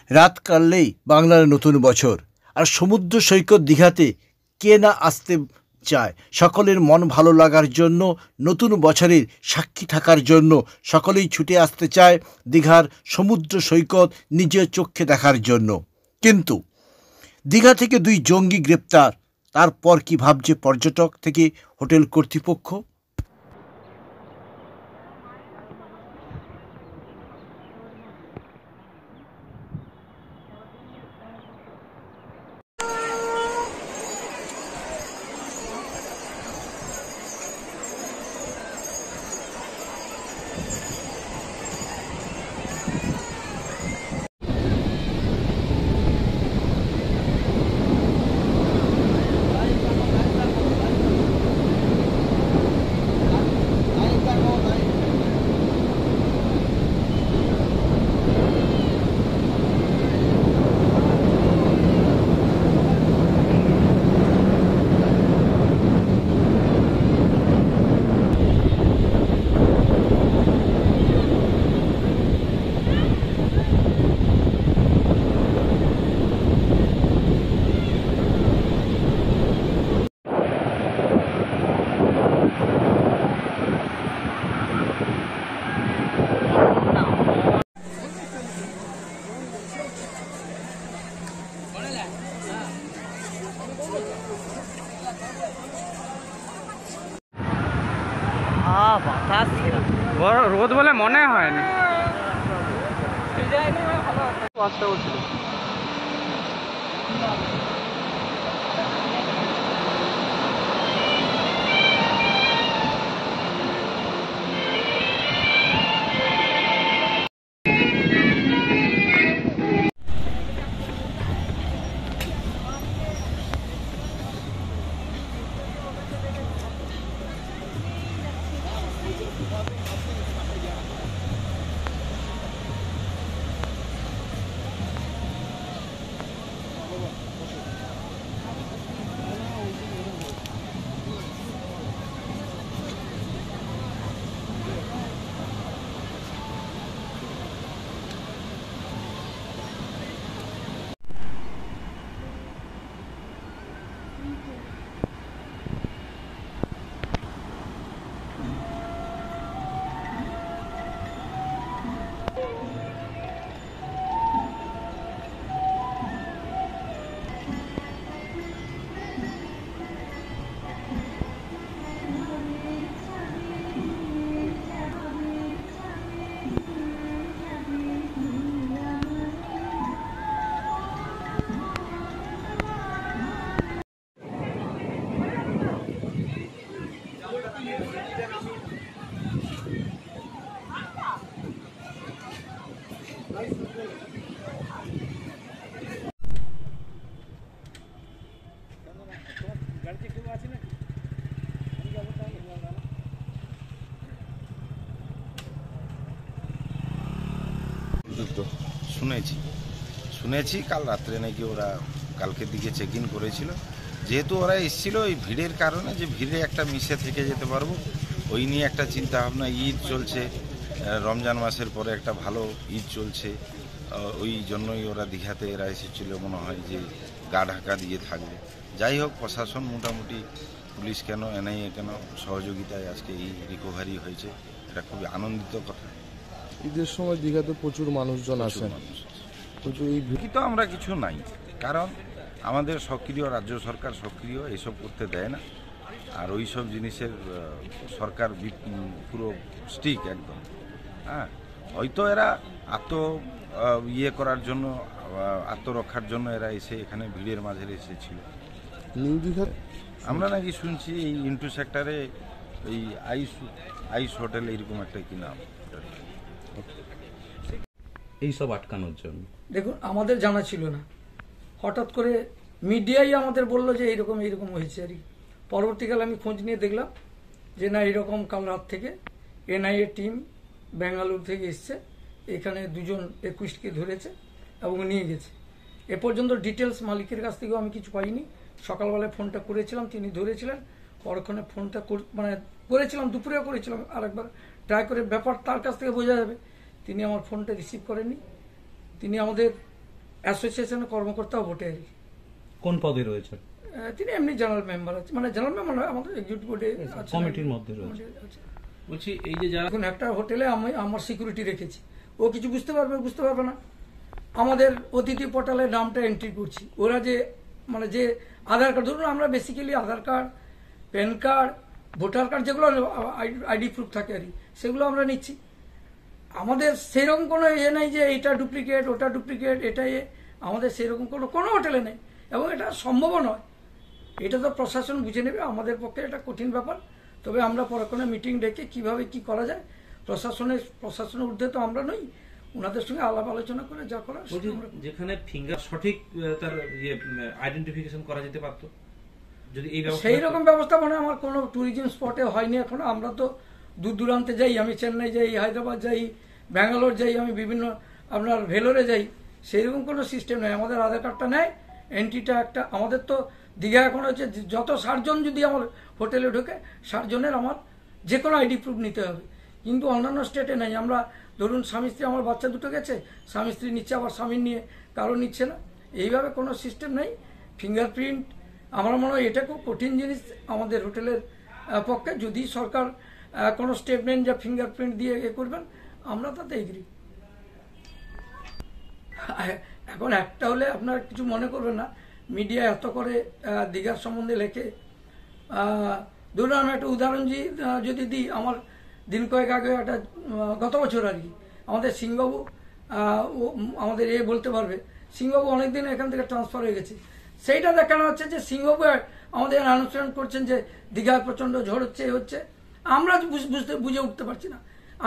রাত কাটলেই বাংলার নতুন বছর, আর সমুদ্র সৈকত দীঘাতে কে না আসতে চায়। সকলের মন ভালো লাগার জন্য, নতুন বছরের সাক্ষী থাকার জন্য সকলেই ছুটে আসতে চায় দীঘার সমুদ্র সৈকত নিজের চোখে দেখার জন্য। কিন্তু দীঘা থেকে 2 জঙ্গি গ্রেপ্তার, তারপর কি ভাবছে পর্যটক থেকে হোটেল কর্তৃপক্ষ? বাতাস রোদ বলে মনে হয়নি। শুনেছি কাল রাত্রে নাকি ওরা কালকের দিকে চেক ইন করেছিল। যেহেতু ওরা এসেছিল ওই ভিড়ের কারণে, যে ভিড়ে একটা মিশে থেকে যেতে পারবো, ওই নিয়ে একটা চিন্তা ভাবনা। ঈদ চলছে, রমজান মাসের পরে একটা ভালো ঈদ চলছে, ওই জন্যই ওরা দীঘাতে এরা এসেছিল মনে হয়, যে গা ঢাকা দিয়ে থাকবে। যাই হোক, প্রশাসন মোটামুটি, পুলিশ কেন, এনআইএ কেন, সহযোগিতায় আজকে এই রিকভারি হয়েছে। এটা খুবই আনন্দিত কথা। ঈদের সময় দীঘাতে প্রচুর মানুষজন আসেন, কিন্তু এই ভিড় তো আমরা কিছু নাই, কারণ আমাদের সক্রিয় রাজ্য সরকার সক্রিয় এসব করতে দেয় না। আর ওই সব জিনিসের সরকার পুরো স্ট্রিক একদম। হ্যাঁ, হয়তো এরা ইয়ে করার জন্য, আত্মরক্ষার জন্য এরা এসে এখানে ভিড়ের মাঝে এসেছিল। নিউ দীঘা আমরা নাকি শুনছি এই ইন্টু সেক্টরে এই আইস হোটেল এরকম একটা কি নাম, এইসব আটকানোর জন্য। দেখুন, আমাদের জানা ছিল না, হঠাৎ করে মিডিয়াই আমাদের বললো যে এইরকম এইরকম হয়েছে। আর পরবর্তীকালে আমি খোঁজ নিয়ে দেখলাম যে না, এরকম কাল রাত থেকে এনআইএ টিম বেঙ্গালুরু থেকে এসছে, এখানে 2 জন 21কে ধরেছে এবং নিয়ে গেছে। এ পর্যন্ত ডিটেলস মালিকের কাছ থেকেও আমি কিছু পাইনি। সকালবেলায় ফোনটা করেছিলাম, তিনি ধরেছিলেন। পরক্ষণে ফোনটা করেছিলাম, দুপুরেও করেছিলাম আরেকবার ট্রাই করে, ব্যাপার তার কাছ থেকে বোঝা যাবে। তিনি আমার ফোনটা রিসিভ করেননি। তিনি আমাদের অ্যাসোসিয়েশনের কর্মকর্তাও বটে আর কি। কোন পদে রয়েছে? তিনি এমনি জেনারেল মেম্বার আছে, মানে জেনারেল মেম্বার নয়, আমাদের এক্সিকিউটিভ বোর্ডে কমিটির মধ্যে রয়েছে। বলছি এই যে যারা এখন একটা হোটেলে আমি আমার সিকিউরিটি রেখেছি, ও কিছু বুঝতে পারবে না। আমাদের অতিথি পোর্টালের নামটা এন্ট্রি করছি, ওরা যে মানে যে আধার কার্ড, ধরুন আমরা basically Aadhaar card, PAN card, voter card, যেগুলো আইডি প্রুফ থাকে আর কি, সেগুলো আমরা নিচ্ছি। আমাদের সেরকম কোনো ইয়ে নেই যে এটা ডুপ্লিকেট, ওটা ডুপ্লিকেট, এটা আমাদের সেরকম কোনো হোটেলে নেই, এবং এটা সম্ভবও নয়। এটা তো প্রশাসন বুঝে নেবে, আমাদের পক্ষে এটা কঠিন ব্যাপার। তবে আমরা পরক্ষণে মিটিং ডেকে কিভাবে কি করা যায়, প্রশাসনের ঊর্ধ্বে তো আমরা নই, ওনাদের সঙ্গে আলাপ আলোচনা করে যা করার সেটা আমরা করব। যেখানে ফিঙ্গার সঠিক তার আইডেন্টিফিকেশন করা যেতে পারতো, যদি এই সেই রকম ব্যবস্থা মানে আমার কোনো ট্যুরিজম স্পটে হয়নি এখনো। আমরা তো দূর দূরান্তে যাই, আমি চেন্নাই যাই, হায়দ্রাবাদ যাই, ব্যাঙ্গালোর যাই, আমি বিভিন্ন আপনার ভেলোরে যাই, সেইরকম কোনো সিস্টেম নেই। আমাদের আধার কার্ডটা নেয়, এন্ট্রিটা একটা, আমাদের তো দীঘা এখন হচ্ছে যত 60 জন যদি আমার হোটেলে ঢোকে 60 জনের আমার যে কোনো আইডি প্রুফ নিতে হবে, কিন্তু অন্যান্য স্টেটে নেই। আমরা ধরুন স্বামী স্ত্রী, আমার বাচ্চা দুটো গেছে, স্বামী স্ত্রী নিচ্ছে, আবার স্বামীর নিয়ে কারো নিচ্ছে না, এইভাবে কোনো সিস্টেম নেই। ফিঙ্গারপ্রিন্ট আমার মনে হয় এটা খুব কঠিন জিনিস আমাদের হোটেলের পক্ষে। যদি সরকার কোনো স্টেপ নেন যা ফিঙ্গারপ্রিন্ট দিয়ে করবেন, আমরা তাতে এগ্রি। এখন একটা হলে আপনার কিছু মনে করবেন না, মিডিয়া এত করে দীঘার সম্বন্ধে লেখে। ধরুন আমি একটা উদাহরণ যদি দিই, আমার দিন কয়েক আগে একটা গত বছর আর কি, আমাদের সিংবাবু, আমাদের বলতে পারবে, সিংবাবু অনেকদিন এখান থেকে ট্রান্সফার হয়ে গেছে। সেইটা দেখানো হচ্ছে যে সিংবাবু আমাদের অ্যানাউন্সমেন্ট করছেন যে দীঘায় প্রচণ্ড ঝড় হচ্ছে, আমরা বুঝে উঠতে পারছি না।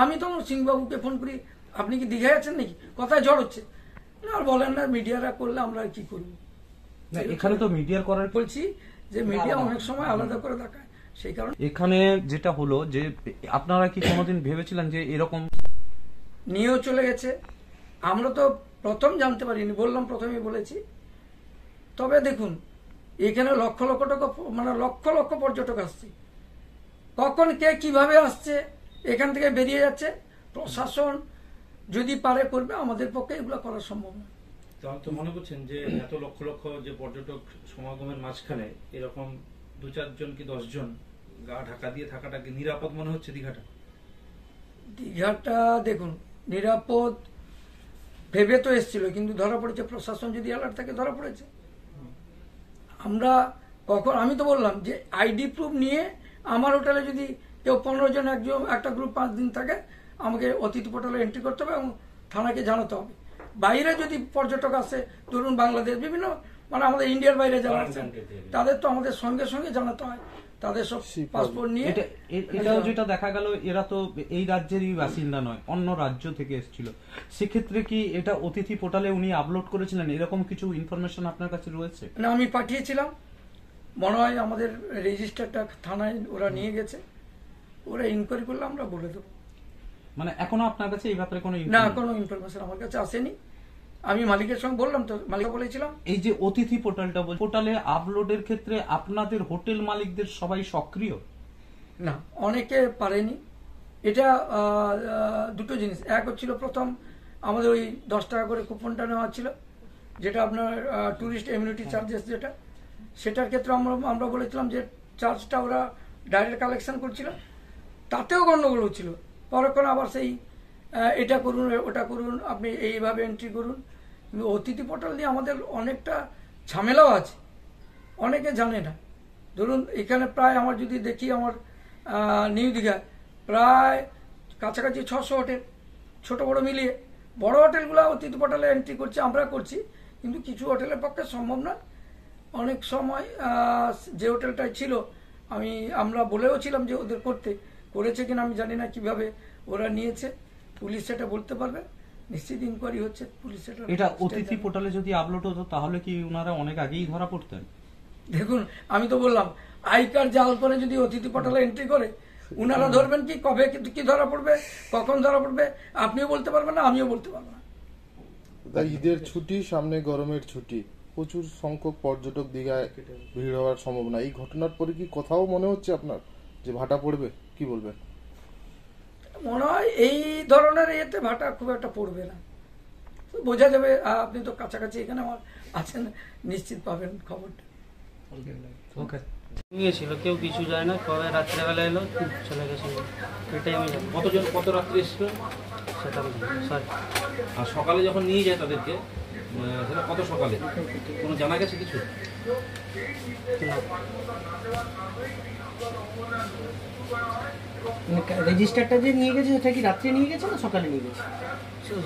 আমি তখন সিংবাবুকে ফোন করি, আপনি কি দীঘায় আছেন নাকি, কোথায় ঝড় হচ্ছে? আর বলেন না, মিডিয়ারা করলে আমরা কি করবো? এখানে তো মিডিয়ার করার বলছি যে মিডিয়া অনেক সময় আলাদা করে দেখায়, সেই কারণে। এখানে যেটা হলো যে আপনারা কি কোনোদিন ভেবেছিলেন যে এরকম নিয়েও চলে গেছে? আমরা তো প্রথম জানতে পারিনি, বললাম, প্রথমেই বলেছি। তবে দেখুন, এখানে লক্ষ লক্ষ টাকা, মানে লক্ষ লক্ষ পর্যটক আসছে, কখন কে কিভাবে আসছে, এখান থেকে বেরিয়ে যাচ্ছে। প্রশাসন যদি পারে করবে, আমাদের পক্ষে এগুলো করা সম্ভব না। তাহলে তো মনে করছেন যে এত লক্ষ লক্ষ যে পর্যটক সমাগমের মাঝখানে এরকম 2-4 জন কি 10 জন গা ঢাকা দিয়ে থাকাটা কি নিরাপদ মনে হচ্ছে দীঘাটা? দীঘাটা দেখুন নিরাপদ ভেবে তো এসেছিল, কিন্তু ধরা পড়েছে, প্রশাসন যদি অ্যালার্ট থাকে ধরা পড়েছে। আমরা কখন, আমি তো বললাম যে আইডি প্রুফ নিয়ে আমার হোটেলে যদি কেউ 15 জন একটা গ্রুপ 5 দিন থাকে, আমাকে অতিথি পোর্টালে এন্ট্রি করতে হবে এবং থানাকে জানাতে হবে। বাইরে যদি পর্যটক আসে, ধরুন বাংলাদেশ, বিভিন্ন মানে আমাদের ইন্ডিয়ার বাইরে যারা আছেন, তাদের তো আমাদের সঙ্গে সঙ্গে জানাতে হয়, তাদের সব পাসপোর্ট নিয়ে। এটাও যেটা দেখা গেল, এরা তো এই রাজ্যেরই বাসিন্দা নয়, অন্য রাজ্য থেকে এসেছিল। সেক্ষেত্রে কি এটা অতিথি পোর্টালে উনি আপলোড করেছিলেন, এরকম কিছু ইনফরমেশন আপনার কাছে রয়েছে? না, আমি পাঠিয়েছিলাম, মনে হয় আমাদের রেজিস্টারটা থানায় ওরা নিয়ে গেছে, ওরা ইনকোয়ারি করলে আমরা বলে দেবো। মানে এখনো আপনার কাছে এই ব্যাপারে কোনো না, কোনো ইনফরমেশন আমার কাছে আসেনি। আমি মালিকের সঙ্গে বললাম, তো মালিক বলেছিলাম। এই যে অতিথি পোর্টালে আপলোডের ক্ষেত্রে আপনাদের হোটেল মালিকদের সবাই সক্রিয়? না, অনেকে পারেনি। এটা দুটো জিনিস, এক হচ্ছিল প্রথম আমাদের ওই 10 টাকা করে কুপনটা নেওয়া ছিল, যেটা আপনার ট্যুরিস্ট এমিউনিটি চার্জেস, যেটা সেটার ক্ষেত্রে আমরা বলেছিলাম যে চার্জটা ওরা ডাইরেক্ট কালেকশন করছিল, তাতেও গন্ডগোল হচ্ছিল। পরক্ষণ আবার সেই এটা করুন, ওটা করুন, আপনি এইভাবে এন্ট্রি করুন। কিন্তু অতিথি পোর্টাল দিয়ে আমাদের অনেকটা ঝামেলাও আছে, অনেকে জানে না। ধরুন এখানে প্রায় আমার যদি দেখি, আমার নিউ দীঘায় প্রায় কাছাকাছি 600 হোটেল, ছোট বড় মিলিয়ে। বড় হোটেলগুলো অতিথি পোর্টালে এন্ট্রি করছে, আমরা করছি, কিন্তু কিছু হোটেলের পক্ষে সম্ভব না। অনেক সময় যে হোটেলটাই ছিল, আমরা বলেও ছিলাম যে ওদের করেছে কিনা আমি জানি না, কিভাবে ওরা নিয়েছে, পুলিশ সেটা বলতে পারবে, নিশ্চিত ইনকোয়ারি হচ্ছে, পুলিশ সেটা। এটা অতিথি পোর্টালে যদি আপলোড হতো তাহলে কি ওনারা অনেক আগেই ধরা পড়তেন? দেখুন, আমি তো বললাম, আই কার্ড জাল করে যদি অতিথি পোর্টালে এন্ট্রি করে, উনারা ধরবেন কি, কবে কি ধরা পড়বে, কখন ধরা পড়বে, আপনিও বলতে পারবেন না, আমিও বলতে পারবো না। ঈদের ছুটি সামনে, গরমের ছুটি, প্রচুর সংখ্যক পর্যটক দীঘায় ভিড় হওয়ার সম্ভাবনা। এই ঘটনার পরে কি কোথাও মনে হচ্ছে আপনার যে ভাটা পড়বে? কি বলবেন? মনে হয় এই ধরনের ইয়েতে ভাটা খুব একটা পড়বে না, তো বোঝা যাবে। আপনি তো কাছাকাছি এখানে আমার আছেন, নিশ্চিত পাবেন খবরটা। ওকে। নিয়েছিল, কেউ কিছু যায় না, কবে রাত্রেবেলা এলো চলে গেছে, এটাই আমি জানি। কতজন কত রাত্রে এসেছিল? সেটা আমি জানি সরি। আর সকালে যখন নিয়ে যায় তাদেরকে, সেটা কত সকালে কোনো জানা গেছে কিছু? রেজিস্টারটা যে নিয়ে গেছে সেটা কি রাত্রে নিয়ে গেছে না সকালে নিয়ে গেছে?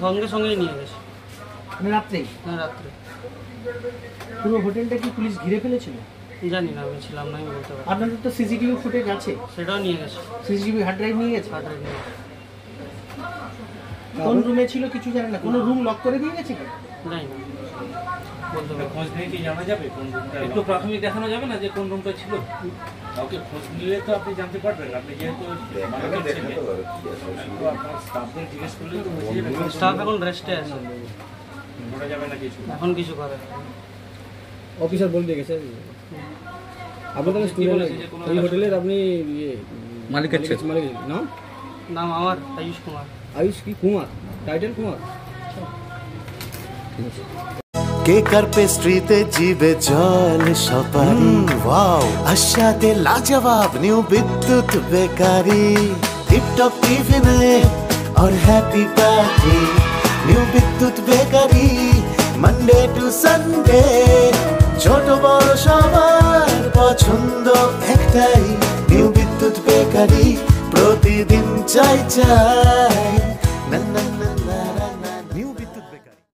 সঙ্গে সঙ্গেই নিয়ে গেছে। মানে রাত্রেই? না, রাত্রে। পুরো হোটেলটা কি পুলিশ ঘিরে ফেলেছিল? জানি না, আমি ছিলাম না, আমি বলতে পারি। আপনাদের তো সিসিটিভি ফুটেজ আছে? সেটাও নিয়ে গেছে। সিসিটিভি হার্ড ড্রাইভ নিয়ে গেছে? হার্ড ড্রাইভ নিয়ে গেছে। কোন রুমে ছিল কিছু জানেন না? কোনো রুম লক করে দিয়ে গেছে কি? জানি না, বলতে পারি। খোঁজ নিয়ে কি জানা যাবে কোন রুমটা? একটু প্রাথমিক দেখানো যাবে না যে কোন রুমটা ছিল? কাউকে খোঁজ নিলে তো আপনি জানতে পারবেন। আপনি যেহেতু মালিকের ছেলে, তো আপনার স্টাফদের জিজ্ঞেস করলে তো বুঝে যাবেন। স্টাফ এখন রেস্টে আছে, বলা যাবে না কিছু। এখন কিছু করে না। অফিসার বলে গেছে আপনি তাহলে স্টুডেন্ট এই হোটেলের, আপনি মালিকের মালিক নাম? নাম আমার আয়ুষ কুমার। আয়ুষ কি কুমার? টাইটেল কুমার? কেকার পেস্ট্রিতে জিবে জল সপারি, ওয়াও আশাতে লাজবাব নিউ বিদ্যুৎ বেকারি, টিপটপ টিফিনে और हैप्पी पार्टी নিউ বিদ্যুৎ বেকারি, মানডে টু সানডে ছোট বড় সবার পছন্দ একটাই, নিউ বিদ্যুৎ বেকারি প্রতিদিন চাই চাই।